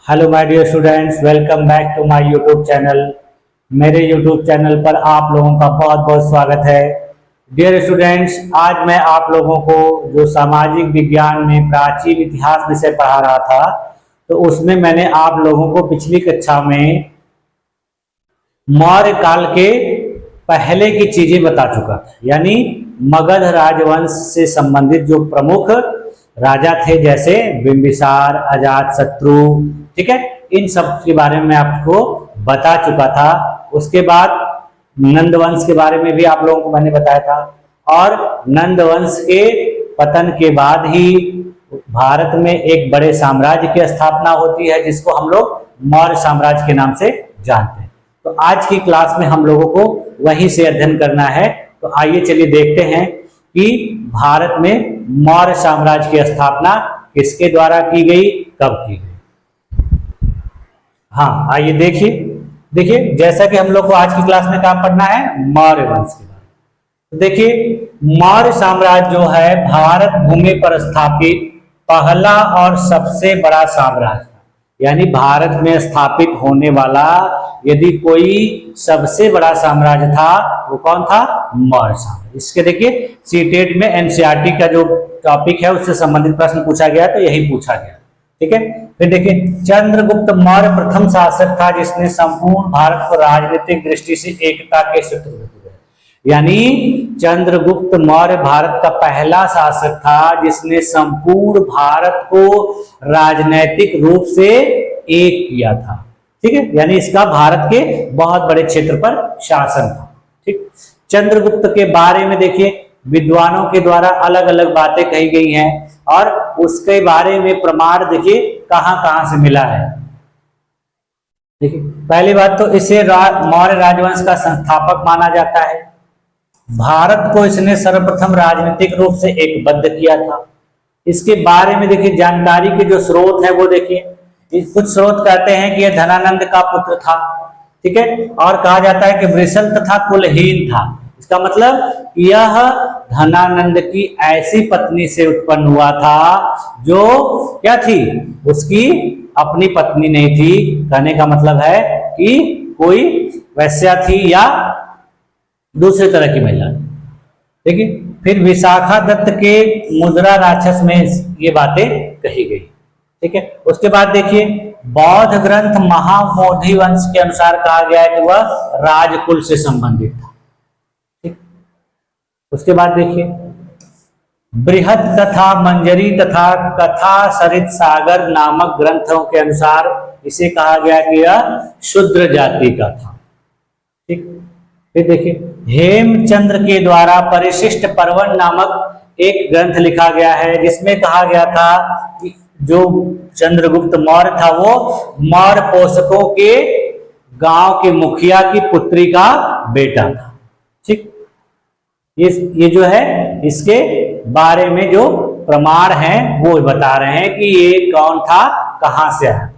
Hello my dear students, welcome back to my YouTube channel. मेरे YouTube channel पर आप लोगों का बहुत बहुत स्वागत है। डियर स्टूडेंट्स, आज मैं आप लोगों को जो सामाजिक विज्ञान में प्राचीन इतिहास विषय पढ़ा रहा था, तो उसमें मैंने आप लोगों को पिछली कक्षा में मौर्य काल के पहले की चीजें बता चुका था। यानी मगध राजवंश से संबंधित जो प्रमुख राजा थे, जैसे बिंबिसार, अजातशत्रु, ठीक है, इन सब के बारे में मैं आपको बता चुका था। उसके बाद नंद वंश के बारे में भी आप लोगों को मैंने बताया था, और नंद वंश के पतन के बाद ही भारत में एक बड़े साम्राज्य की स्थापना होती है, जिसको हम लोग मौर्य साम्राज्य के नाम से जानते हैं। तो आज की क्लास में हम लोगों को वहीं से अध्ययन करना है। तो आइए चलिए देखते हैं कि भारत में मौर्य साम्राज्य की स्थापना किसके द्वारा की गई, कब की गई। हाँ, आइए देखिए जैसा कि हम लोग को आज की क्लास में क्या पढ़ना है, मौर्य वंश के बारे में। तो देखिए, मौर्य साम्राज्य जो है भारत भूमि पर स्थापित पहला और सबसे बड़ा साम्राज्य, यानी भारत में स्थापित होने वाला यदि कोई सबसे बड़ा साम्राज्य था, वो कौन था? मौर्य साम्राज्य। इसके देखिए सीटेट में एनसीईआरटी का जो टॉपिक है उससे संबंधित प्रश्न पूछा गया, तो यही पूछा गया, ठीक है। फिर देखिए, चंद्रगुप्त मौर्य प्रथम शासक था जिसने संपूर्ण भारत को राजनीतिक दृष्टि से एकता के सूत्र दिए। यानी चंद्रगुप्त मौर्य भारत का पहला शासक था जिसने संपूर्ण भारत को राजनीतिक रूप से एक किया था, ठीक है। यानी इसका भारत के बहुत बड़े क्षेत्र पर शासन था, ठीक। चंद्रगुप्त के बारे में देखिए, विद्वानों के द्वारा अलग अलग बातें कही गई हैं, और उसके बारे में प्रमाण देखिए कहां कहां से मिला है। देखिए, पहली बात तो इसे मौर्य राजवंश का संस्थापक माना जाता है। भारत को इसने सर्वप्रथम राजनीतिक रूप से एकबद्ध किया था। इसके बारे में देखिए जानकारी के जो स्रोत है वो देखिए, कुछ स्रोत कहते हैं कि यह धनानंद का पुत्र था, ठीक है, और कहा जाता है कि वृषल तथा कुलहीन था। इसका मतलब यह धनानंद की ऐसी पत्नी से उत्पन्न हुआ था जो क्या थी, उसकी अपनी पत्नी नहीं थी। कहने का मतलब है कि कोई वैश्या थी या दूसरे तरह की महिला थी, देखिए। फिर विशाखा दत्त के मुद्रा राक्षस में ये बातें कही गई, ठीक है। उसके बाद देखिए, बौद्ध ग्रंथ महाबोधि वंश के अनुसार कहा गया है कि वह राजकुल से संबंधित था, ठीक। उसके बाद देखिए, बृहद कथा मंजरी तथा कथा सरित सागर नामक ग्रंथों के अनुसार इसे कहा गया कि यह शूद्र जाति का था, ठीक। फिर देखिए, हेमचंद्र के द्वारा परिशिष्ट पर्वन नामक एक ग्रंथ लिखा गया है, जिसमें कहा गया था कि जो चंद्रगुप्त मौर्य था वो मौर्य पोषकों के गांव के मुखिया की पुत्री का बेटा था, ठीक। ये जो है इसके बारे में जो प्रमाण हैं वो बता रहे हैं कि ये कौन था, कहां से आया।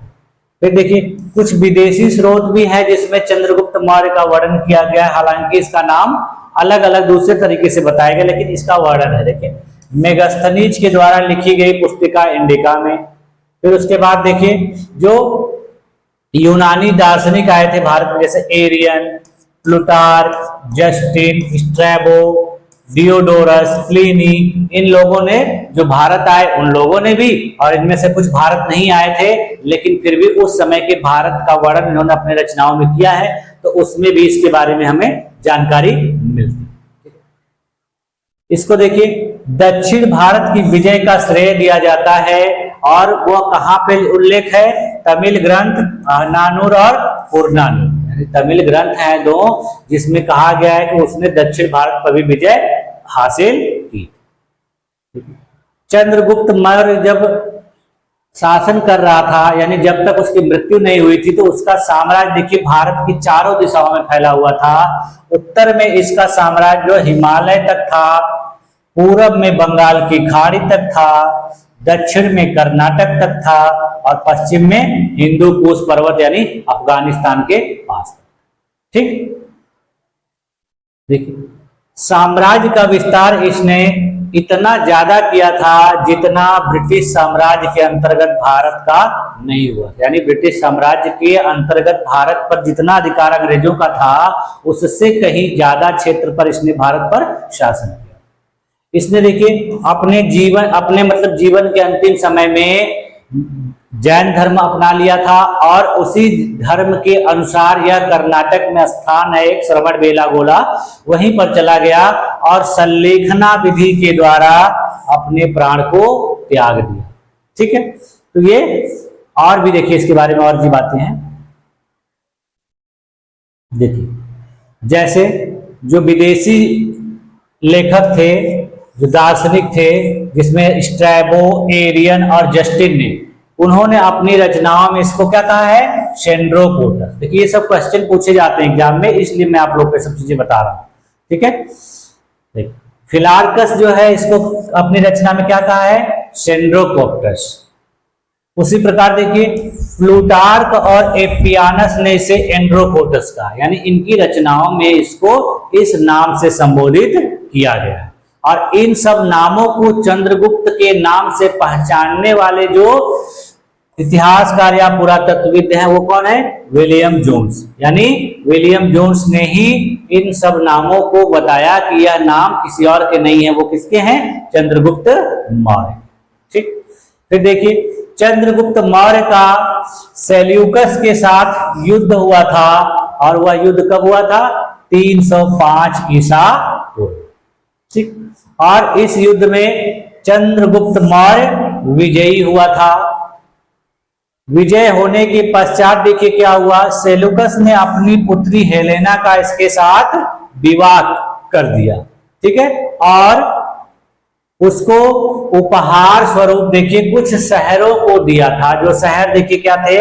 फिर देखिए, कुछ विदेशी स्रोत भी है जिसमें चंद्रगुप्त मौर्य का वर्णन किया गया है। हालांकि इसका नाम अलग अलग दूसरे तरीके से बताया गया, लेकिन इसका वर्णन है। देखिए, मेगास्थनीज के द्वारा लिखी गई पुस्तिका इंडिका में। फिर उसके बाद देखिए, जो यूनानी दार्शनिक आए थे भारत में, जैसे Arrian, Plutarch, Justin, Strabo, Diodorus, Pliny, इन लोगों ने जो भारत आए उन लोगों ने भी, और इनमें से कुछ भारत नहीं आए थे, लेकिन फिर भी उस समय के भारत का वर्णन इन्होंने अपने रचनाओं में किया है, तो उसमें भी इसके बारे में हमें जानकारी मिलती है। इसको देखिए, दक्षिण भारत की विजय का श्रेय दिया जाता है, और वह कहां पे उल्लेख है? तमिल ग्रंथ नानूर और पुरनानूर, तमिल ग्रंथ है दो, जिसमें कहा गया है कि उसने दक्षिण भारत पर भी विजय हासिल की। चंद्रगुप्त मौर्य जब शासन कर रहा था, यानी जब तक उसकी मृत्यु नहीं हुई थी, तो उसका साम्राज्य देखिए भारत की चारों दिशाओं में फैला हुआ था। उत्तर में इसका साम्राज्य जो हिमालय तक था, पूरब में बंगाल की खाड़ी तक था, दक्षिण में कर्नाटक तक था, और पश्चिम में हिंदू कुश पर्वत यानी अफगानिस्तान के पास, ठीक। देखिए, साम्राज्य का विस्तार इसने इतना ज्यादा किया था जितना ब्रिटिश साम्राज्य के अंतर्गत भारत का नहीं हुआ। यानी ब्रिटिश साम्राज्य के अंतर्गत भारत पर जितना अधिकार अंग्रेजों का था उससे कहीं ज्यादा क्षेत्र पर इसने भारत पर शासन किया। इसने देखिए अपने मतलब जीवन के अंतिम समय में जैन धर्म अपना लिया था और उसी धर्म के अनुसार यह कर्नाटक में स्थान है एक श्रवण बेलागोला, वहीं पर चला गया और संलेखना विधि के द्वारा अपने प्राण को त्याग दिया। ठीक है, तो ये और भी देखिए इसके बारे में और जी बातें हैं। देखिए जैसे जो विदेशी लेखक थे, जो दार्शनिक थे, जिसमें स्ट्रैबो, एरियन और जस्टिन ने, उन्होंने अपनी रचनाओं में इसको क्या कहा है, सेंड्रोपोटस। देखिए ये सब क्वेश्चन पूछे जाते हैं एग्जाम में, इसलिए मैं आप लोग को सब चीजें बता रहा हूं। ठीक है, देखिए फिलार्कस जो है इसको अपनी रचना में क्या कहा है, सेंड्रोकोप्टस। उसी प्रकार देखिए प्लूटार्क और एपियानस ने इसे एंड्रोकोटस कहा, यानी इनकी रचनाओं में इसको इस नाम से संबोधित किया गया है। और इन सब नामों को चंद्रगुप्त के नाम से पहचानने वाले जो इतिहासकार या पुरातत्वविद हैं वो कौन है, विलियम जोन्स। यानी विलियम जोन्स ने ही इन सब नामों को बताया कि यह नाम किसी और के नहीं है, वो किसके हैं, चंद्रगुप्त मौर्य। ठीक, फिर देखिए चंद्रगुप्त मौर्य का सेल्यूकस के साथ युद्ध हुआ था और वह युद्ध कब हुआ था, 305 ईसा पूर्व। ठीक, और इस युद्ध में चंद्रगुप्त मौर्य विजयी हुआ था। विजय होने के पश्चात देखिए क्या हुआ, सेल्यूकस ने अपनी पुत्री हेलेना का इसके साथ विवाह कर दिया। ठीक है, और उसको उपहार स्वरूप देखिए कुछ शहरों को दिया था। जो शहर देखिए क्या थे,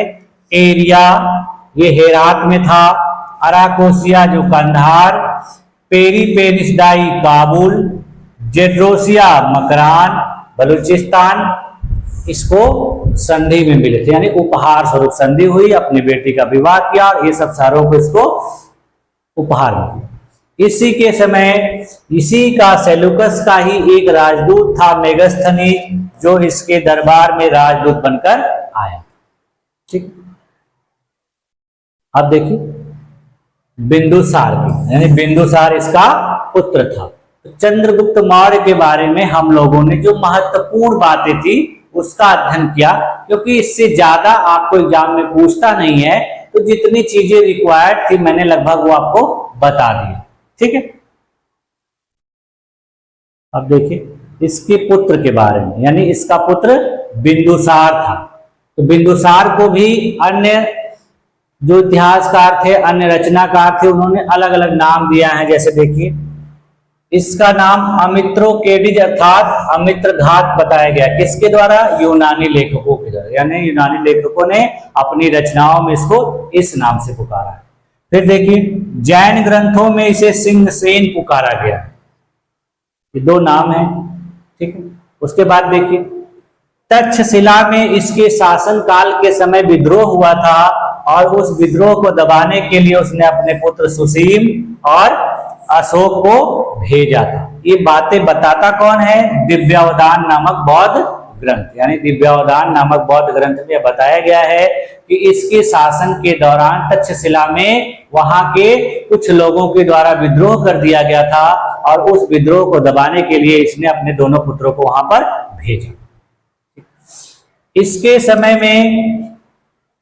एरिया ये हेरात में था, अराकोसिया जो कंधार, पेरिपेनिसडाई काबुल, जेड्रोसिया मकरान बलूचिस्तान, इसको संधि में मिले थे, यानी उपहार स्वरूप संधि हुई, अपनी बेटी का विवाह किया और ये सब शहरों को इसको उपहार में दिया। इसी के समय इसी का सेल्यूकस का ही एक राजदूत था मेगस्थनी, जो इसके दरबार में राजदूत बनकर आया। ठीक, अब देखिए बिंदुसार की, यानी बिंदुसार इसका पुत्र था। चंद्रगुप्त मौर्य के बारे में हम लोगों ने जो महत्वपूर्ण बातें थी उसका अध्ययन किया, क्योंकि इससे ज्यादा आपको एग्जाम में पूछता नहीं है, तो जितनी चीजें रिक्वायर्ड थी मैंने लगभग वो आपको बता दिया। ठीक है, अब देखिए इसके पुत्र के बारे में, यानी इसका पुत्र बिंदुसार था। तो बिंदुसार को भी अन्य जो इतिहासकार थे, अन्य रचनाकार थे, उन्होंने अलग अलग नाम दिया है। जैसे देखिए इसका नाम अमित्रोकेडिज अर्थात अमित्र घात बताया गया, किसके द्वारा, यूनानी लेखकों के द्वारा, यानी यूनानी लेखकों ने अपनी रचनाओं में इसको इस नाम से पुकारा है। फिर देखिए जैन ग्रंथों में इसे सिंहसेन पुकारा गया, ये दो नाम है। ठीक है, उसके बाद देखिए तक्षशिला में इसके शासन काल के समय विद्रोह हुआ था और उस विद्रोह को दबाने के लिए उसने अपने पुत्र सुसीम और अशोक को भेजा था। ये बातें बताता कौन है, दिव्यावदान नामक बौद्ध ग्रंथ, यानी दिव्यावदान नामक बौद्ध ग्रंथ में बताया गया है कि इसके शासन के दौरान तक्षशिला में वहां के कुछ लोगों के द्वारा विद्रोह कर दिया गया था और उस विद्रोह को दबाने के लिए इसने अपने दोनों पुत्रों को वहां पर भेजा। इसके समय में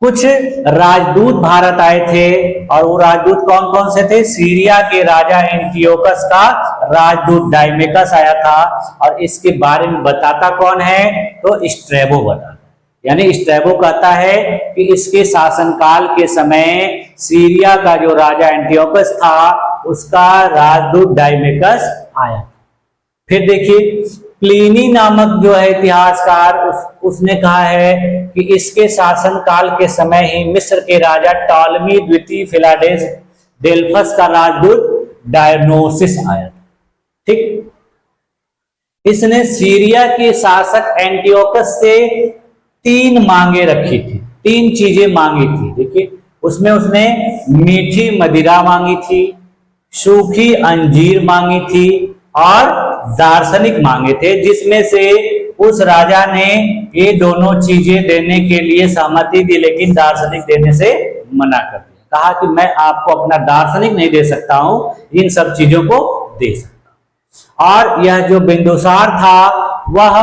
कुछ राजदूत भारत आए थे और वो राजदूत कौन कौन से थे, सीरिया के राजा एंटियोकस का राजदूत डायमेकस आया था और इसके बारे में बताता कौन है, तो स्ट्रैबो बताता, यानी स्ट्रैबो कहता है कि इसके शासनकाल के समय सीरिया का जो राजा एंटियोकस था उसका राजदूत डायमेकस आया। फिर देखिए प्लिनी नामक जो है इतिहासकार उसने कहा है कि इसके शासन काल के समय ही मिस्र के राजा टॉलमी द्वितीय फिलाडेस डेल्फस का राजदूत डायनोसिस आया। ठीक, इसने सीरिया के शासक एंटियोकस से 3 मांगे रखी थी, 3 चीजें मांगी थी। देखिए उसमें उसने मीठी मदिरा मांगी थी, सूखी अंजीर मांगी थी और दार्शनिक मांगे थे, जिसमें से उस राजा ने ये दोनों चीजें देने के लिए सहमति दी, लेकिन दार्शनिक देने से मना कर दिया। कहा कि मैं आपको अपना दार्शनिक नहीं दे सकता हूं, इन सब चीजों को दे सकता हूं। और यह जो बिंदुसार था वह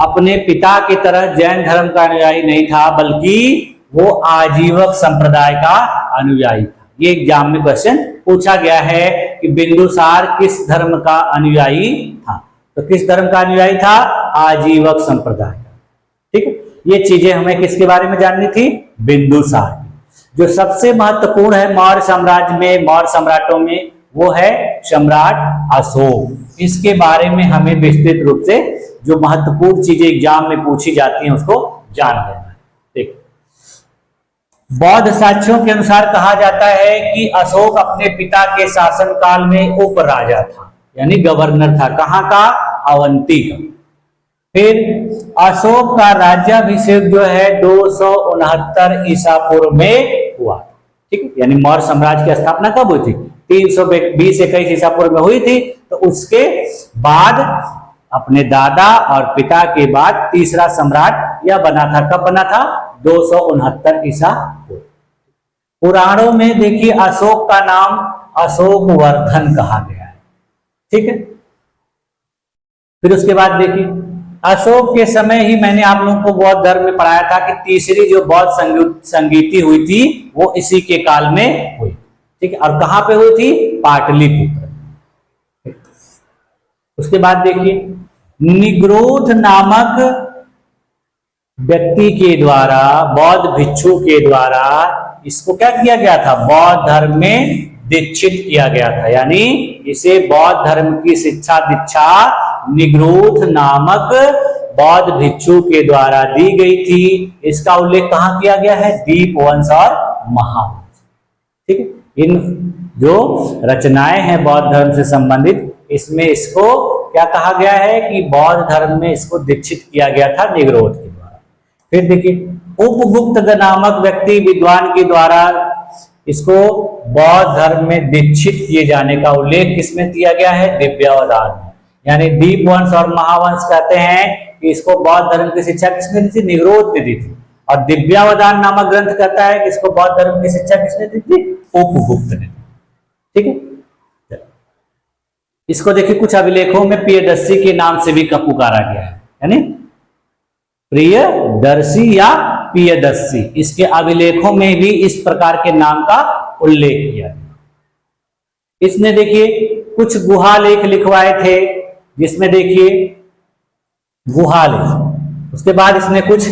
अपने पिता की तरह जैन धर्म का अनुयायी नहीं था, बल्कि वो आजीवक संप्रदाय का अनुयायी था। ये एग्जाम में क्वेश्चन पूछा गया है कि बिंदुसार किस धर्म का अनुयायी था। तो किस धर्म का अनुयायी था? आजीवक संप्रदाय का। ठीक है, ये चीजें हमें किसके बारे में जाननी थी? बिंदुसार। जो सबसे महत्वपूर्ण है मौर्य साम्राज्य में, मौर्य सम्राटों में, वो है सम्राट अशोक। इसके बारे में हमें विस्तृत रूप से जो महत्वपूर्ण चीजें एग्जाम में पूछी जाती हैं उसको जान लेना है। देखो, बौद्ध साक्ष्यों के अनुसार कहा जाता है कि अशोक अपने पिता के शासनकाल में उपराजा था, यानी गवर्नर था। कहाँ का? अवंती का। फिर अशोक का राज्याभिषेक जो है 269 ईसा पूर्व में हुआ। ठीक है, यानी मौर्य साम्राज्य की स्थापना कब हुई थी? 320-21 ईसा पूर्व में हुई थी। तो उसके बाद अपने दादा और पिता के बाद तीसरा सम्राट यह बना था। कब बना था? 269 ईसा पूर्व। पुराणों में देखिए अशोक का नाम अशोक वर्धन कहा गया है। ठीक है, फिर उसके बाद देखिए अशोक के समय ही मैंने आप लोगों को बौद्ध धर्म में पढ़ाया था कि तीसरी जो बौद्ध संगीति हुई थी वो इसी के काल में हुई। ठीक है, और कहां पे हुई थी? पाटलिपुत्र। उसके बाद देखिए निग्रोध नामक व्यक्ति के द्वारा, बौद्ध भिक्षु के द्वारा इसको क्या किया गया था? बौद्ध धर्म में दीक्षित किया गया था। यानी इसे बौद्ध धर्म की शिक्षा दीक्षा निग्रोध नामक बौद्ध भिक्षु के द्वारा दी गई थी। इसका उल्लेख कहां किया गया है? दीपवंश और महावंश। ठीक है, इन जो रचनाएं हैं बौद्ध धर्म से संबंधित, इसमें इसको क्या कहा गया है कि बौद्ध धर्म में इसको दीक्षित किया गया था निग्रोध के द्वारा। फिर देखिए उपगुप्त नामक व्यक्ति विद्वान के द्वारा इसको बौद्ध धर्म में दीक्षित किए जाने का उल्लेख किसमें किया गया है? दिव्यावदान में। यानी दीपवंश और महावंश कहते हैं कि इसको बौद्ध धर्म की शिक्षा किसने दी थी? निग्रोध ने दी थी। और दिव्यावदान नामक ग्रंथ कहता है कि इसको बौद्ध धर्म की शिक्षा किसने दी थी? उपगुप्त ने। ठीक है, इसको देखिए कुछ अभिलेखों में प्रियदर्शी के नाम से भी पुकारा गया है, यानी प्रियदर्शी या प्रियदर्शी। इसके अभिलेखों में भी इस प्रकार के नाम का उल्लेख किया गया। इसने देखिए कुछ गुहा लेख लिखवाए थे, जिसमें देखिए गुहा लेख, उसके बाद इसने कुछ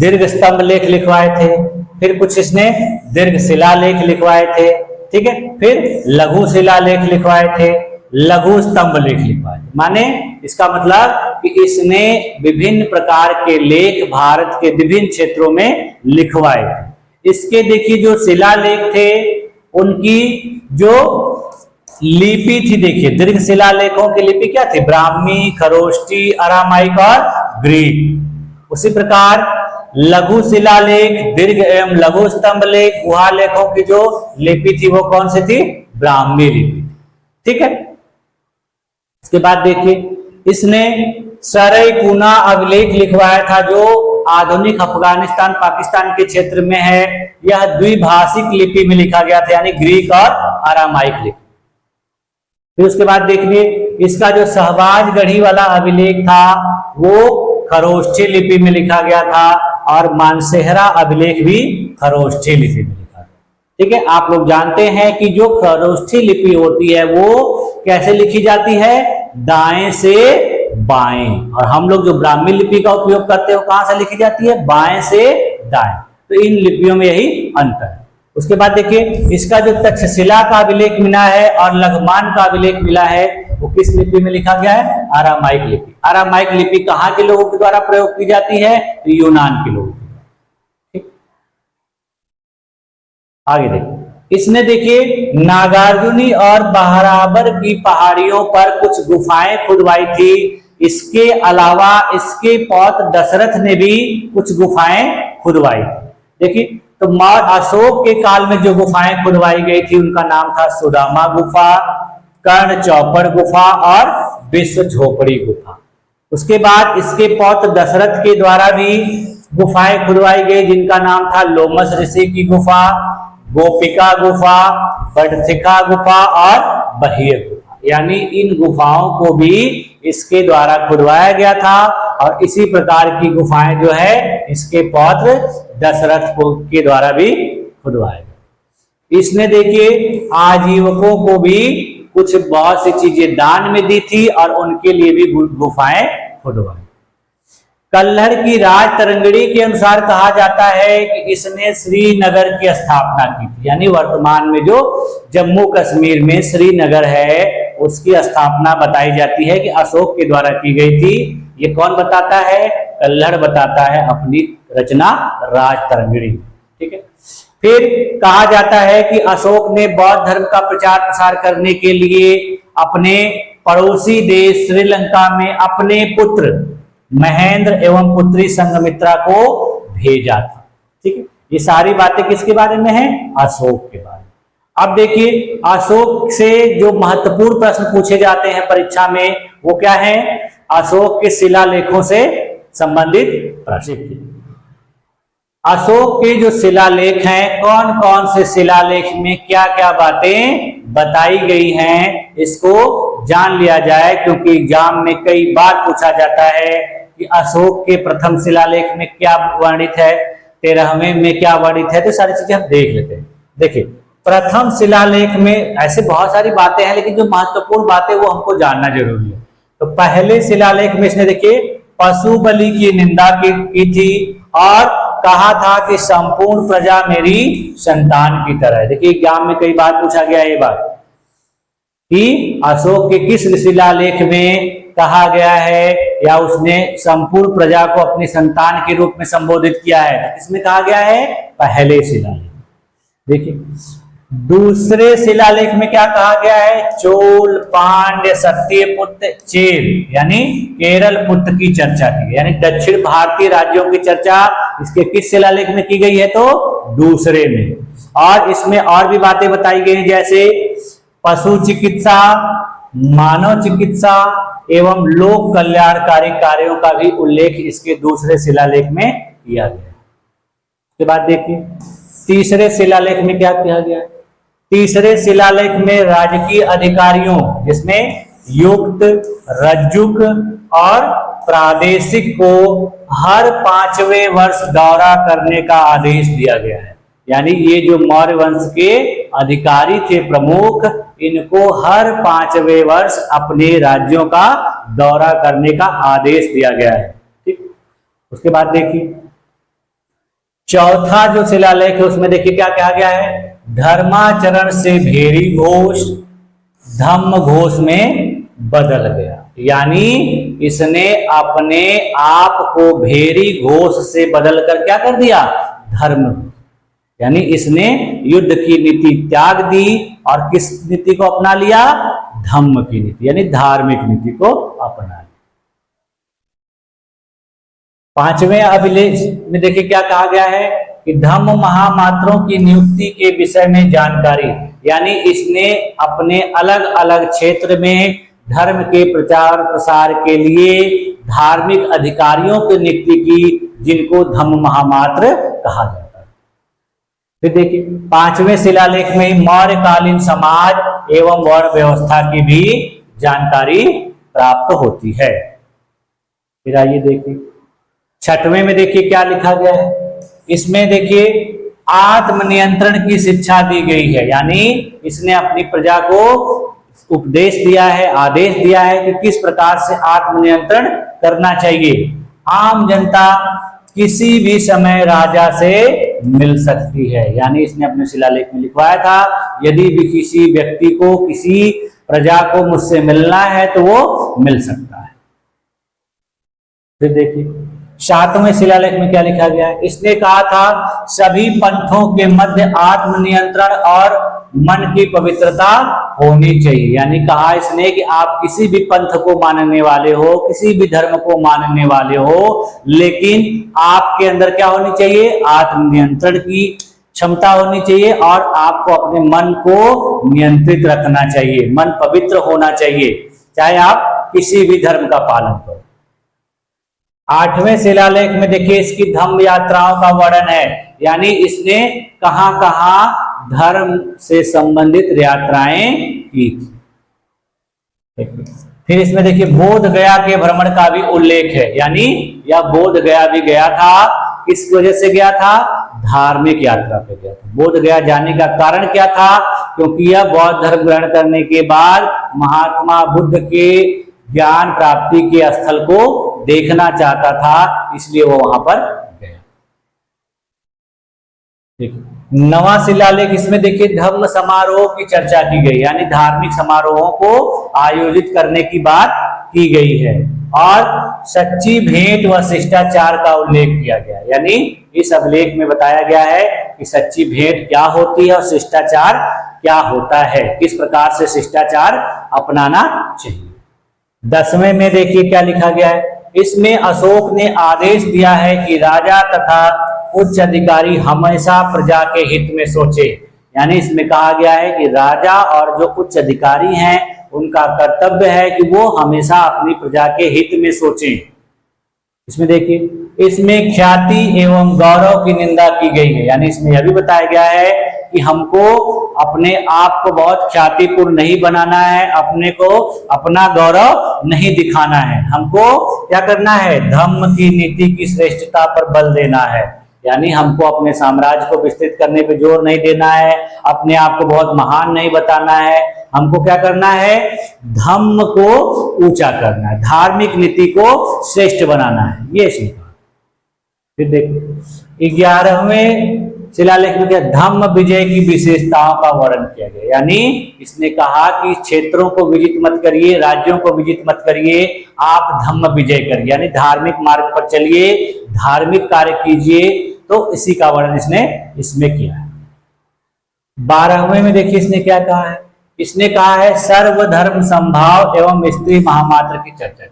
दीर्घ स्तंभ लेख लिखवाए थे, फिर कुछ इसने दीर्घ शिला लेख लिखवाए थे। ठीक है, फिर लघु शिला लेख लिखवाए थे, लघु स्तंभ लेख लिखवाए थे। माने इसका मतलब कि इसने विभिन्न प्रकार के लेख भारत के विभिन्न क्षेत्रों में लिखवाए थे। इसके देखिए जो शिला लेख थे उनकी जो लिपि थी, देखिए दीर्घ शिला लेखों की लिपि क्या थी? ब्राह्मी, खरोष्टी, अरामाइक और ग्रीक। उसी प्रकार लघु शिलालेख, दीर्घ एवं लघु स्तंभ लेख, गुहा लेखों की जो लिपि थी वो कौन सी थी? ब्राह्मी लिपि। ठीक है, इसके बाद देखिए इसने सरैकुना अभिलेख लिखवाया था, जो आधुनिक अफगानिस्तान पाकिस्तान के क्षेत्र में है। यह द्विभाषिक लिपि में लिखा गया था, यानी ग्रीक और अरामाइक लिपि। फिर उसके बाद देखिए इसका जो शहबाजगढ़ी वाला अभिलेख था वो खरोष्ठी लिपि में लिखा गया था, और मानसेहरा अभिलेख भी खरोष्ठी लिपि में लिखा गया। ठीक है, आप लोग जानते हैं कि जो खरोष्ठी लिपि होती है वो कैसे लिखी जाती है? दाएं से बाएं। और हम लोग जो ब्राह्मी लिपि का उपयोग करते हैं वो कहां से लिखी जाती है? बाएं से दाएं। तो इन लिपियों में यही अंतर है। उसके बाद देखिए इसका जो तक्षशिला का अभिलेख मिला है और लघुमान का अभिलेख मिला है वो किस लिपि में लिखा गया है? अरामाइक लिपि। अरामाइक लिपि कहाँ के लोगों के द्वारा प्रयोग की जाती है? तो यूनान के लोगों के द्वारा। ठीक, आगे देखिए इसने देखिए नागार्जुनी और बहराबर की पहाड़ियों पर कुछ गुफाएं खुदवाई थी। इसके अलावा इसके पौत्र दशरथ ने भी कुछ गुफाएं खुदवाई थी। देखिए तो अशोक के काल में जो गुफाएं खुदवाई गई थी उनका नाम था सुदामा गुफा, कर्ण चौपड़ गुफा और विश्व झोपड़ी गुफा। उसके बाद इसके पौत्र दशरथ के द्वारा भी गुफाएं खुदवाई गई, जिनका नाम था लोमस ऋषि की गुफा, गोपिका गुफा, बड़थिका गुफा और बहिर गुफा। यानी इन गुफाओं को भी इसके द्वारा खुदवाया गया था और इसी प्रकार की गुफाएं जो है इसके पौत्र दशरथ के द्वारा भी खुदवाया गया। इसने देखिए आजीवकों को भी कुछ बहुत सी चीजें दान में दी थी और उनके लिए भी गुफाएं खुदवाई। कल्हड़ की राज तरंगड़ी के अनुसार कहा जाता है कि इसने श्रीनगर की स्थापना की थी, यानी वर्तमान में जो जम्मू कश्मीर में श्रीनगर है उसकी स्थापना बताई जाती है कि अशोक के द्वारा की गई थी। ये कौन बताता है? कल्हड़ बताता है अपनी रचना राज तरंगड़ी। ठीक है। फिर कहा जाता है कि अशोक ने बौद्ध धर्म का प्रचार प्रसार करने के लिए अपने पड़ोसी देश श्रीलंका में अपने पुत्र महेंद्र एवं पुत्री संघमित्रा को भेजा था। ठीक है। ये सारी बातें किसके बारे में है? अशोक के बारे में। अब देखिए अशोक से जो महत्वपूर्ण प्रश्न पूछे जाते हैं परीक्षा में वो क्या है? अशोक के शिलालेखों से संबंधित प्रश्न। अशोक के जो शिलालेख हैं, कौन कौन से शिलालेख में क्या क्या बातें बताई गई हैं, इसको जान लिया जाए, क्योंकि एग्जाम में कई बार पूछा जाता है कि अशोक के प्रथम शिलालेख में क्या वर्णित है, 13वें में क्या वर्णित है। तो सारी चीजें हम देख लेते हैं। देखिए प्रथम शिलालेख में ऐसे बहुत सारी बातें हैं, लेकिन जो महत्वपूर्ण बातें वो हमको जानना जरूरी है। तो पहले शिलालेख में इसने देखिए पशु बलि की निंदा की थी और कहा था कि संपूर्ण प्रजा मेरी संतान की तरह है। देखिए एग्जाम में कई बार पूछा गया ये बात कि अशोक के किस शिलालेख में कहा गया है या उसने संपूर्ण प्रजा को अपनी संतान के रूप में संबोधित किया है। तो किसमें कहा गया है? पहले शिलालेख। देखिए दूसरे शिलालेख में क्या कहा गया है? चोल पांड्य सत्यपुत्र चेर यानी केरल पुत्र की चर्चा की, यानी दक्षिण भारतीय राज्यों की चर्चा इसके किस शिलालेख में की गई है? तो दूसरे में। और इसमें और भी बातें बताई गई जैसे पशु चिकित्सा, मानव चिकित्सा एवं लोक कल्याणकारी कार्यों का भी उल्लेख इसके दूसरे शिलालेख में किया गया। उसके बाद देखिए तीसरे शिलालेख में क्या किया गया? तीसरे शिलालेख में राजकीय अधिकारियों जिसमें युक्त, रज्जुक और प्रादेशिक को हर 5वें वर्ष दौरा करने का आदेश दिया गया है। यानी ये जो मौर्य वंश के अधिकारी थे प्रमुख, इनको हर 5वें वर्ष अपने राज्यों का दौरा करने का आदेश दिया गया है। ठीक। उसके बाद देखिए चौथा जो शिलालेख है उसमें देखिए क्या कहा गया है? धर्माचरण से भेरी घोष धम्म घोष में बदल गया। यानी इसने अपने आप को भेरी घोष से बदलकर क्या कर दिया? धर्म। यानी इसने युद्ध की नीति त्याग दी और किस नीति को अपना लिया? धम्म की नीति यानी धार्मिक नीति को अपना लिया। 5वें अभिलेख में देखिए क्या कहा गया है कि धम्म महामात्रों की नियुक्ति के विषय में जानकारी, यानी इसने अपने अलग अलग क्षेत्र में धर्म के प्रचार प्रसार के लिए धार्मिक अधिकारियों की नियुक्ति की, जिनको धम्म महामात्र कहा जाता है। फिर देखिए 5वें शिलालेख में मौर्यकालीन समाज एवं वर्ण व्यवस्था की भी जानकारी प्राप्त होती है। फिर आइए देखिए 6वें में देखिए क्या लिखा गया है। इसमें देखिए आत्मनियंत्रण की शिक्षा दी गई है, यानी इसने अपनी प्रजा को उपदेश दिया है, आदेश दिया है कि किस प्रकार से आत्मनियंत्रण करना चाहिए। आम जनता किसी भी समय राजा से मिल सकती है, यानी इसने अपने शिलालेख में लिखवाया था यदि भी किसी व्यक्ति को, किसी प्रजा को मुझसे मिलना है तो वो मिल सकता है। फिर देखिए 7वें शिलालेख में क्या लिखा गया है। इसने कहा था सभी पंथों के मध्य आत्मनियंत्रण और मन की पवित्रता होनी चाहिए, यानी कहा इसने कि आप किसी भी पंथ को मानने वाले हो, किसी भी धर्म को मानने वाले हो, लेकिन आपके अंदर क्या होनी चाहिए? आत्मनियंत्रण की क्षमता होनी चाहिए और आपको अपने मन को नियंत्रित रखना चाहिए, मन पवित्र होना चाहिए। चाहे आप किसी भी धर्म का पालन करो। 8वें शिलालेख में देखिए इसकी धम्म यात्राओं का वर्णन है, यानी इसने कहां कहां धर्म से संबंधित यात्राएं की थी। फिर इसमें देखिए बोध गया के भ्रमण का भी उल्लेख है, यानी यह बोध गया भी गया था, किस वजह से गया था? धार्मिक यात्रा पे गया था। बोध गया जाने का कारण क्या था? क्योंकि यह बौद्ध धर्म ग्रहण करने के बाद महात्मा बुद्ध के ज्ञान प्राप्ति के स्थल को देखना चाहता था, इसलिए वो वहां पर गया। नवा शिलालेख, इसमें देखिए धम्म समारोह की चर्चा की गई, यानी धार्मिक समारोहों को आयोजित करने की बात की गई है, और सच्ची भेंट व शिष्टाचार का उल्लेख किया गया, यानी इस अभिलेख में बताया गया है कि सच्ची भेंट क्या होती है और शिष्टाचार क्या होता है, किस प्रकार से शिष्टाचार अपनाना चाहिए। 10वें में देखिए क्या लिखा गया है, इसमें अशोक ने आदेश दिया है कि राजा तथा उच्च अधिकारी हमेशा प्रजा के हित में सोचे, यानी इसमें कहा गया है कि राजा और जो उच्च अधिकारी हैं उनका कर्तव्य है कि वो हमेशा अपनी प्रजा के हित में सोचें। इसमें देखिए इसमें ख्याति एवं गौरव की निंदा की गई है, यानी इसमें यह भी बताया गया है कि हमको अपने आप को बहुत ख्यातिपूर्ण नहीं बनाना है, अपने को अपना गौरव नहीं दिखाना है, हमको क्या करना है? धम्म की नीति की श्रेष्ठता पर बल देना है, यानी हमको अपने साम्राज्य को विस्तृत करने पे जोर नहीं देना है, अपने आप को बहुत महान नहीं बताना है, हमको क्या करना है? धम्म को ऊंचा करना है, धार्मिक नीति को श्रेष्ठ बनाना है, ये सीखा। फिर देखो 11वें शिलालेख में क्या? धम्म विजय की विशेषताओं का वर्णन किया गया, यानी इसने कहा कि क्षेत्रों को विजित मत करिए, राज्यों को विजित मत करिए, आप धम्म विजय करिए, यानी धार्मिक मार्ग पर चलिए, धार्मिक कार्य कीजिए, तो इसी का वर्णन इसने इसमें किया है। 12वें में देखिए इसने क्या कहा है, इसने कहा है सर्वधर्म संभाव एवं स्त्री महामात्र की चर्चा की,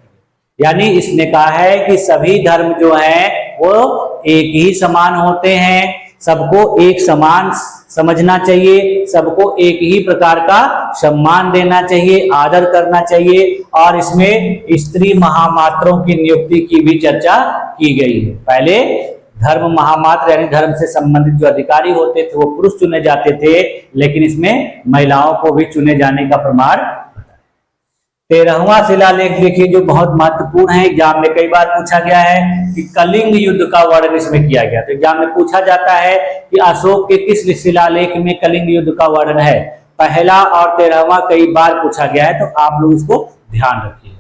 यानी इसने कहा है कि सभी धर्म जो हैं वो एक ही समान होते हैं, सबको एक समान समझना चाहिए, सबको एक ही प्रकार का सम्मान देना चाहिए, आदर करना चाहिए, और इसमें स्त्री महामात्रों की नियुक्ति की भी चर्चा की गई है। पहले धर्म महामात्र यानी धर्म से संबंधित जो अधिकारी होते थे वो पुरुष चुने जाते थे, लेकिन इसमें महिलाओं को भी चुने जाने का प्रमाण। 13वां शिलालेख देखिए जो बहुत महत्वपूर्ण है, एग्जाम में कई बार पूछा गया है कि कलिंग युद्ध का वर्णन इसमें किया गया, तो एग्जाम में पूछा जाता है कि अशोक के किस शिलालेख में कलिंग युद्ध का वर्णन है। पहला और 13वां कई बार पूछा गया है, तो आप लोग इसको ध्यान रखिए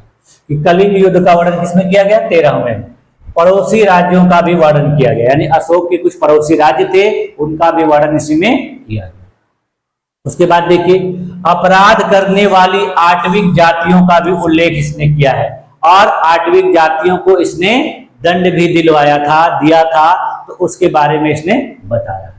कि कलिंग युद्ध का वर्णन किसमें किया गया? 13वें में। पड़ोसी राज्यों का भी वर्णन किया गया, यानी अशोक के कुछ पड़ोसी राज्य थे उनका भी वर्णन इसी में किया गया। उसके बाद देखिए अपराध करने वाली आठविक जातियों का भी उल्लेख इसने किया है, और आठविक जातियों को इसने दंड भी दिया था, तो उसके बारे में इसने बताया।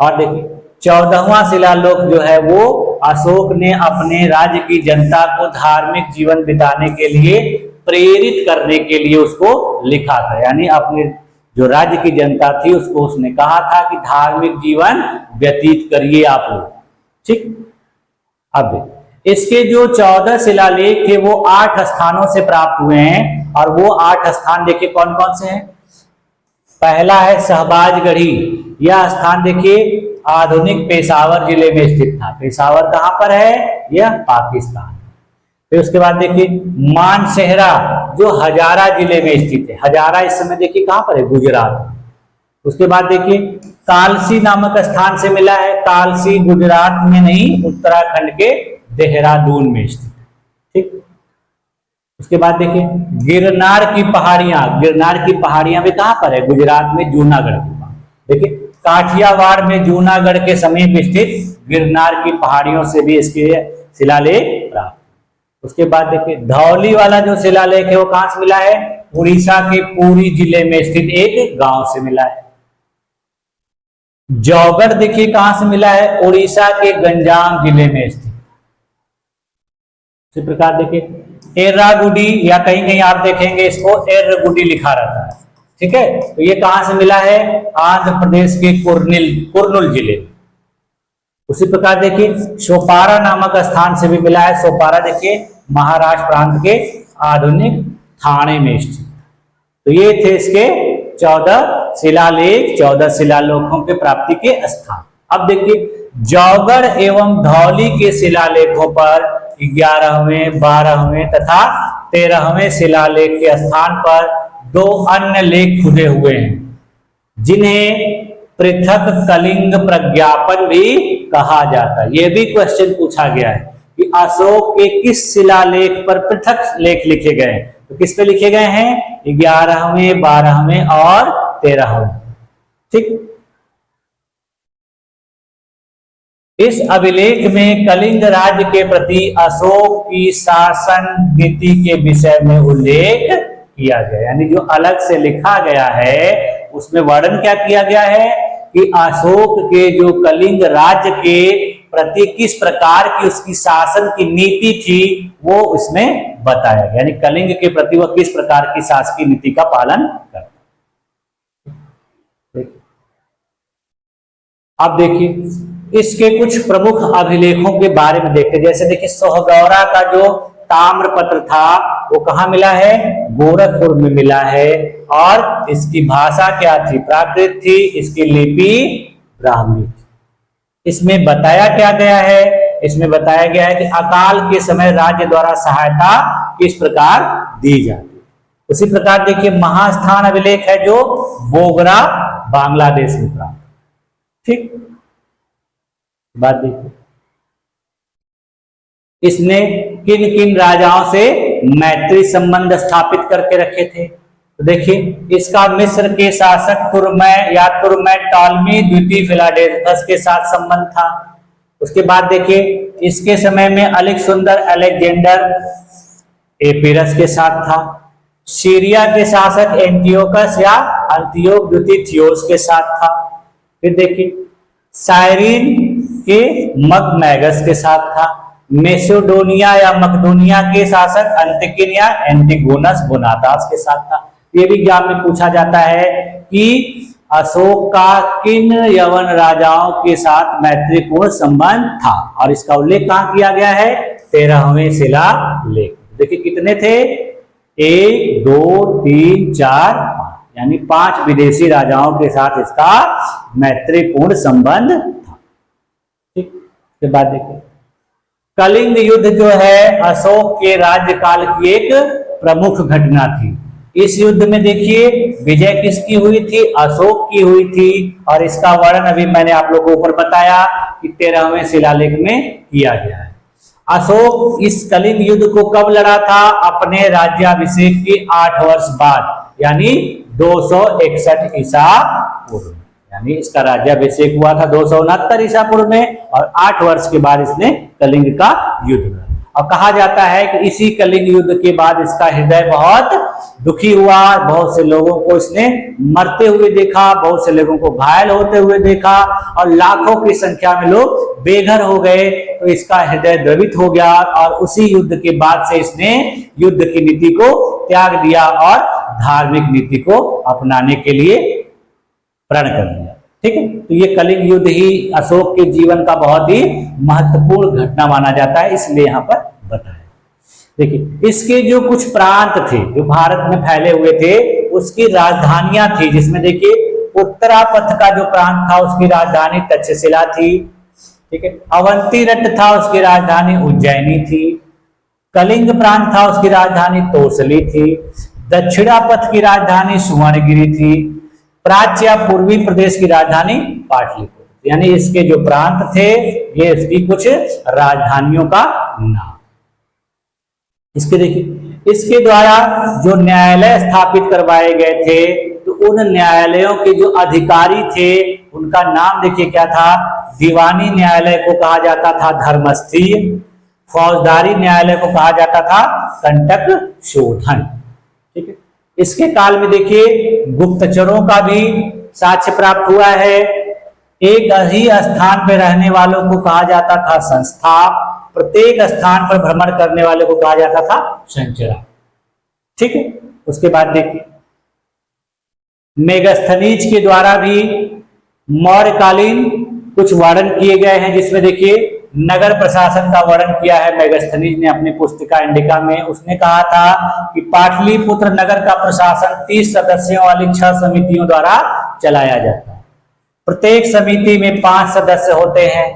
और देखिए 14वां शिलालेख जो है वो अशोक ने अपने राज्य की जनता को धार्मिक जीवन बिताने के लिए प्रेरित करने के लिए उसको लिखा था, यानी अपने जो राज्य की जनता थी उसको उसने कहा था कि धार्मिक जीवन व्यतीत करिए आप लोग, ठीक। अब इसके जो 14 शिलालेख थे वो 8 स्थानों से प्राप्त हुए हैं, और वो 8 स्थान देखिए कौन कौन से हैं। पहला है शहबाजगढ़ी, यह स्थान देखिए आधुनिक पेशावर जिले में स्थित था। पेशावर कहां पर है? यह पाकिस्तान। फिर उसके बाद देखिए मानसेहरा जो हजारा जिले में स्थित है, हजारा इस समय देखिए कहां पर है? गुजरात। उसके बाद देखिए कालसी नामक स्थान से मिला है, कालसी गुजरात में नहीं उत्तराखंड के देहरादून में स्थित, ठीक। उसके बाद देखिए गिरनार की पहाड़ियां, गिरनार की पहाड़ियां भी कहां पर है? गुजरात में जूनागढ़ के पास। देखिए काठियावाड़ में जूनागढ़ के समीप स्थित गिरनार की पहाड़ियों से भी इसके शिलालेख प्राप्त। उसके बाद देखिए धौली वाला जो शिलालेख है वो कहां से मिला है? उड़ीसा के पुरी जिले में स्थित एक गांव से मिला है। जौगढ़ देखिए कहां से मिला है? उड़ीसा के गंजाम जिले में स्थित। इसी प्रकार देखिए एर्रागुडी, या कहीं कहीं आप देखेंगे इसको एर्रगुडी लिखा रहता है, ठीक है, तो ये कहां से मिला है? आंध्र प्रदेश के कुर्नूल जिले। उसी प्रकार देखिए सोपारा नामक स्थान से भी मिला है। सोपारा देखिए महाराष्ट्र प्रांत के आधुनिक ठाणे में स्थित। तो ये थे इसके 14 शिलालेख, 14 शिलालेखों के प्राप्ति के स्थान। अब देखिए जौगढ़ एवं धौली के शिलालेखों पर 11वें, 12वें तथा 13वें शिलालेख के स्थान पर 2 अन्य लेख खुदे हुए हैं, जिन्हें पृथक कलिंग प्रज्ञापन भी कहा जाता है। यह भी क्वेश्चन पूछा गया है कि अशोक के किस शिलालेख पर पृथक लेख लिखे गए हैं। तो किस पे लिखे गए हैं? 11वें, 12वें और 13वें। ठीक। इस अभिलेख में कलिंग राज्य के प्रति अशोक की शासन नीति के विषय में उल्लेख किया गया, यानी जो अलग से लिखा गया है उसमें वर्णन क्या किया गया है कि अशोक के जो कलिंग राज्य के प्रति किस प्रकार की उसकी शासन की नीति थी वो इसमें बताया गया, यानी कलिंग के प्रति वह किस प्रकार की शासकीय नीति का पालन करता। अब देखिए इसके कुछ प्रमुख अभिलेखों के बारे में देखते हैं। जैसे देखिए सोहगौरा का जो ताम्रपत्र था वो कहाँ मिला है? गोरखपुर में मिला है। और इसकी भाषा क्या थी? प्राकृत थी। इसकी लिपि ब्राह्मी थी। इसमें बताया क्या गया है? इसमें बताया गया है कि अकाल के समय राज्य द्वारा सहायता किस प्रकार दी जाती। उसी प्रकार देखिए महास्थान अभिलेख है जो बोगरा बांग्लादेश में प्राप्त। ठीक। बात देखिए इसने किन किन राजाओं से मैत्री संबंध स्थापित करके रखे थे। तो देखिए इसका मिस्र के शासक तुर्मै या तुर्मै टॉलमी द्वितीय फिलाडेल्फस के साथ संबंध था। उसके बाद देखिए इसके समय में अलेक्जेंडर एपीरस के साथ था। सीरिया के शासक एंटियोकस या अंतियोक द्वितीय थियोस के साथ था। फिर देखिए साइरिन के मगमैगस के साथ था। मेसिडोनिया या मकदोनिया के शासक अंतिकिन या एंटिगोनस गोनादास के साथ था। ये भी एग्जाम में पूछा जाता है कि अशोक का किन यवन राजाओं के साथ मैत्रीपूर्ण संबंध था, और इसका उल्लेख कहां किया गया है? 13वें शिलालेख। देखिए कितने थे? 1, 2, 3, 4, 5, यानी 5 विदेशी राजाओं के साथ इसका मैत्रीपूर्ण संबंध था। ठीक। इसके बाद देखिए कलिंग युद्ध जो है अशोक के राज्यकाल की एक प्रमुख घटना थी। इस युद्ध में देखिए विजय किसकी हुई थी? अशोक की हुई थी। और इसका वर्णन अभी मैंने आप लोगों को ऊपर बताया कि 13वें शिलालेख में किया गया है। अशोक इस कलिंग युद्ध को कब लड़ा था? अपने राज्याभिषेक के 8 वर्ष बाद, यानी 261 ईसा पूर्व। यानी इसका राज्याभिषेक हुआ था 269 ईसा पूर्व में, और 8 वर्ष के बाद इसने कलिंग का युद्ध लड़ा। और कहा जाता है कि इसी कलिंग युद्ध के बाद इसका हृदय बहुत दुखी हुआ। बहुत से लोगों को इसने मरते हुए देखा, बहुत से लोगों को घायल होते हुए देखा, और लाखों की संख्या में लोग बेघर हो गए। तो इसका हृदय द्रवित हो गया, और उसी युद्ध के बाद से इसने युद्ध की नीति को त्याग दिया और धार्मिक नीति को अपनाने के लिए प्रण कर लिया। ठीक है। तो ये कलिंग युद्ध ही अशोक के जीवन का बहुत ही महत्वपूर्ण घटना माना जाता है, इसलिए यहाँ पर बताया। देखिए इसके जो कुछ प्रांत थे जो भारत में फैले हुए थे उसकी राजधानियां थी, जिसमें देखिए उत्तरापथ का जो प्रांत था उसकी राजधानी तक्षशिला थी। ठीक है। अवंती रट था, उसकी राजधानी उज्जैनी थी। कलिंग प्रांत था, उसकी राजधानी तोसली थी। दक्षिणापथ की राजधानी सुवर्णगिरी थी। प्राच्य या पूर्वी प्रदेश की राजधानी पाटलिपुत्र। यानी इसके जो प्रांत थे ये इसकी कुछ राजधानियों का नाम। इसके देखिए इसके द्वारा जो न्यायालय स्थापित करवाए गए थे तो उन न्यायालयों के जो अधिकारी थे उनका नाम देखिए क्या था? दीवानी न्यायालय को कहा जाता था धर्मस्थीर। फौजदारी न्यायालय को कहा जाता था कंटक शोधन। ठीक है। इसके काल में देखिए गुप्तचरों का भी साक्ष्य प्राप्त हुआ है। एक ही स्थान पर रहने वालों को कहा जाता था संस्था। प्रत्येक स्थान पर भ्रमण करने वाले को कहा जाता था संचरा। ठीक है। उसके बाद देखिए मेगास्थनीज के द्वारा भी मौर्यकालीन कुछ वर्णन किए गए हैं, जिसमें देखिए नगर प्रशासन का वर्णन किया है मेगास्थनीज ने अपनी पुस्तिका इंडिका में। उसने कहा था कि पाटलिपुत्र नगर का प्रशासन 30 सदस्यों वाली 6 समितियों द्वारा चलाया जाता है। प्रत्येक समिति में 5 सदस्य होते हैं।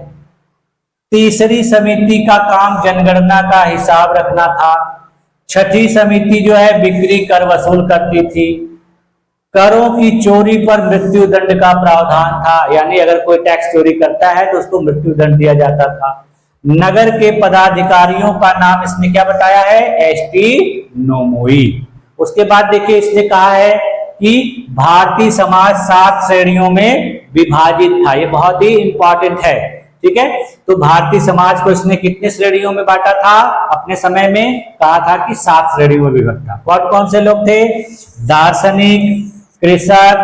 तीसरी समिति का काम जनगणना का हिसाब रखना था। छठी समिति जो है बिक्री कर वसूल करती थी। करों की चोरी पर मृत्यु दंड का प्रावधान था, यानी अगर कोई टैक्स चोरी करता है तो उसको मृत्यु दंड दिया जाता था। नगर के पदाधिकारियों का नाम इसने क्या बताया है? एसटी नोमोई। उसके बाद देखिए इसने कहा है कि भारतीय समाज 7 श्रेणियों में विभाजित था। ये बहुत ही इंपॉर्टेंट है, ठीक है। तो भारतीय समाज को इसने कितने श्रेणियों में बांटा था? अपने समय में कहा था कि 7 श्रेणियों में विभक्त था। कौन कौन से लोग थे? दार्शनिक, कृषक,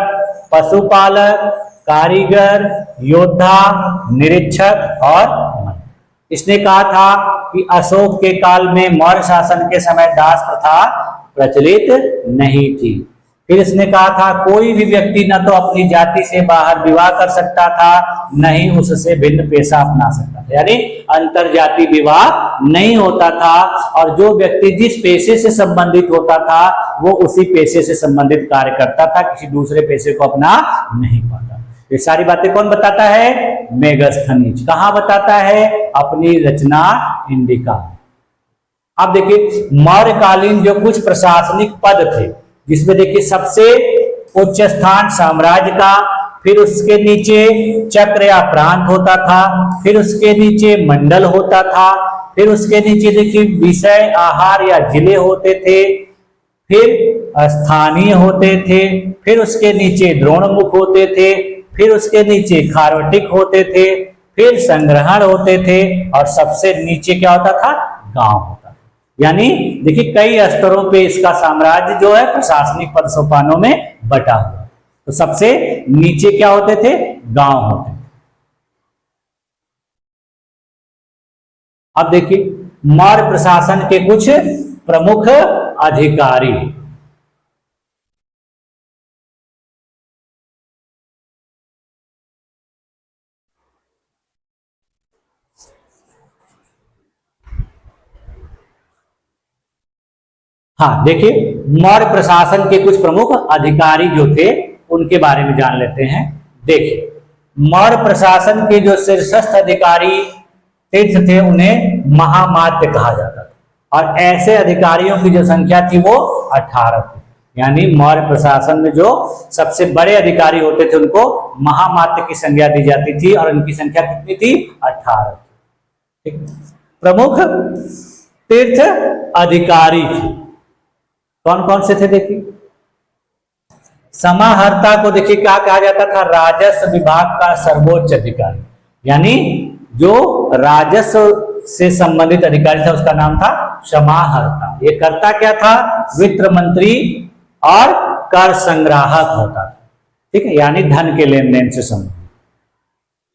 पशुपालक, कारीगर, योद्धा, निरीक्षक और मंत्री। इसने कहा था कि अशोक के काल में मौर्य शासन के समय दास प्रथा प्रचलित नहीं थी। फिर इसने कहा था कोई भी व्यक्ति न तो अपनी जाति से बाहर विवाह कर सकता था, न ही उससे भिन्न पेशा अपना सकता था, यानी अंतर जाति विवाह नहीं होता था। और जो व्यक्ति जिस पेशे से संबंधित होता था वो उसी पेशे से संबंधित कार्य करता था, किसी दूसरे पेशे को अपना नहीं पाता। ये सारी बातें कौन बताता है? मेगास्थनीज। कहाँ बताता है? अपनी रचना इंडिका। अब देखिए मौर्यकालीन जो कुछ प्रशासनिक पद थे, जिसमें देखिए सबसे उच्च स्थान साम्राज्य का, फिर उसके नीचे चक्र या प्रांत होता था, फिर उसके नीचे मंडल होता था, फिर उसके नीचे देखिए विषय, आहार या जिले होते थे, फिर स्थानीय होते थे, फिर उसके नीचे द्रोणमुख होते थे, फिर उसके नीचे खार्वटिक होते थे, फिर संग्रहण होते थे और सबसे नीचे क्या होता था? गांव होता था। यानी देखिए कई स्तरों पे इसका साम्राज्य जो है प्रशासनिक पद सोपानों में बटा हुआ। तो सबसे नीचे क्या होते थे? गांव होते थे। अब देखिए मौर्य प्रशासन के कुछ प्रमुख अधिकारी। हाँ देखिए मौर्य प्रशासन के कुछ प्रमुख अधिकारी जो थे उनके बारे में जान लेते हैं। देखिए मौर्य प्रशासन के जो शीर्षस्थ अधिकारी तीर्थ थे उन्हें महामात्य कहा जाता था, और ऐसे अधिकारियों की जो संख्या थी वो 18 थी। यानी मौर्य प्रशासन में जो सबसे बड़े अधिकारी होते थे उनको महामात्य की संज्ञा दी जाती थी, और उनकी संख्या कितनी थी? 18 थी। प्रमुख तीर्थ अधिकारी थे कौन कौन से थे? देखिए समाहर्ता को देखिए क्या कहा जाता था? राजस्व विभाग का सर्वोच्च अधिकारी, यानी जो राजस्व से संबंधित अधिकारी था उसका नाम था समाहर्ता। ये करता क्या था? वित्त मंत्री और कर संग्राहक होता था, ठीक है, यानी धन के लेन देन से संबंधित।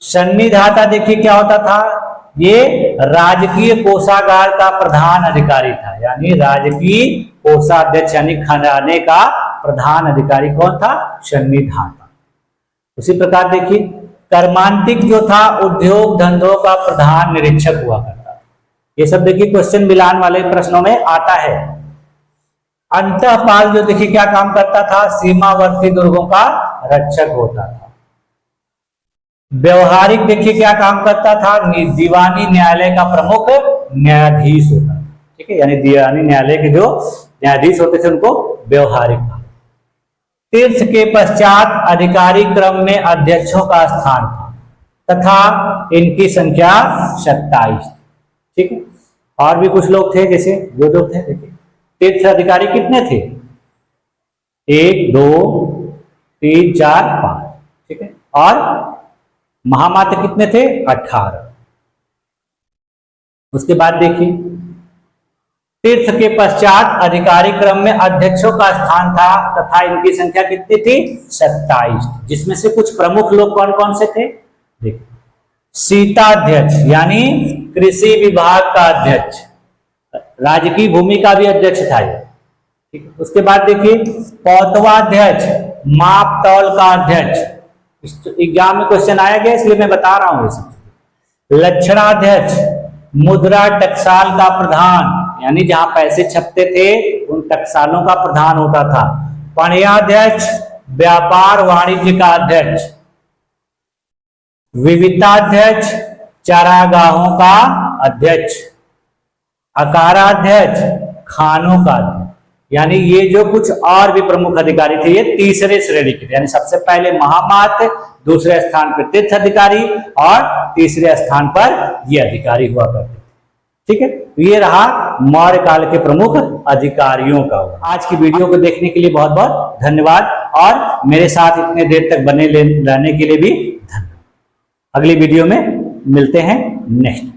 सन्निधाता देखिए क्या होता था? ये राजकीय कोषागार का प्रधान अधिकारी था, यानी राजकीय कोषाध्यक्ष यानी खजाने का प्रधान अधिकारी कौन था? सन्निधाता। उसी प्रकार देखिए कर्मांतिक जो था उद्योग धंधों का प्रधान निरीक्षक हुआ करता था। ये सब देखिए क्वेश्चन मिलान वाले प्रश्नों में आता है। अंतःपाल जो देखिए क्या काम करता था? सीमावर्ती दुर्गों का रक्षक होता था। व्यवहारिक देखिए क्या काम करता था? दीवानी न्यायालय का प्रमुख न्यायाधीश होता था, ठीक है, यानी दीवानी न्यायालय के जो न्यायाधीश होते थे उनको व्यवहारिक कहा। तीर्थ के पश्चात अधिकारी क्रम में अध्यक्षों का स्थान था तथा इनकी संख्या 27, ठीक है। और भी कुछ लोग थे, जैसे जो लोग थे देखिए तीर्थ अधिकारी कितने थे? 1 2 3 4 5, ठीक है, और महामात्य कितने थे? 18। उसके बाद देखिए तीर्थ के पश्चात अधिकारी क्रम में अध्यक्षों का स्थान था तथा इनकी संख्या कितनी थी? 27, जिसमें से कुछ प्रमुख लोग कौन कौन से थे? देखिए सीताध्यक्ष यानी कृषि विभाग का अध्यक्ष, राजकीय भूमि का भी अध्यक्ष था ये, ठीक है। उसके बाद देखिए पौतवाध्यक्ष माप तौल का अध्यक्ष, एग्जाम में क्वेश्चन आया गया इसलिए मैं बता रहा हूं ये सब। लक्षणाध्यक्ष, मुद्रा टकसाल का प्रधान, यानी जहां पैसे छपते थे उन टकसालों का प्रधान होता था। पणयाध्यक्ष, व्यापार वाणिज्य का अध्यक्ष। विविताध्यक्ष, चारागाहों का अध्यक्ष। अकाराध्यक्ष, खानों का अध्यक्ष। यानी ये जो कुछ और भी प्रमुख अधिकारी थे ये तीसरे श्रेणी के थे, यानी सबसे पहले महामात्य, दूसरे स्थान पर तीर्थ अधिकारी और तीसरे स्थान पर ये अधिकारी हुआ करते थे। ठीक है, तो ये रहा मौर्य काल के प्रमुख अधिकारियों का। आज की वीडियो को देखने के लिए बहुत बहुत धन्यवाद और मेरे साथ इतने देर तक बने रहने के लिए भी धन्यवाद। अगली वीडियो में मिलते हैं नेक्स्ट।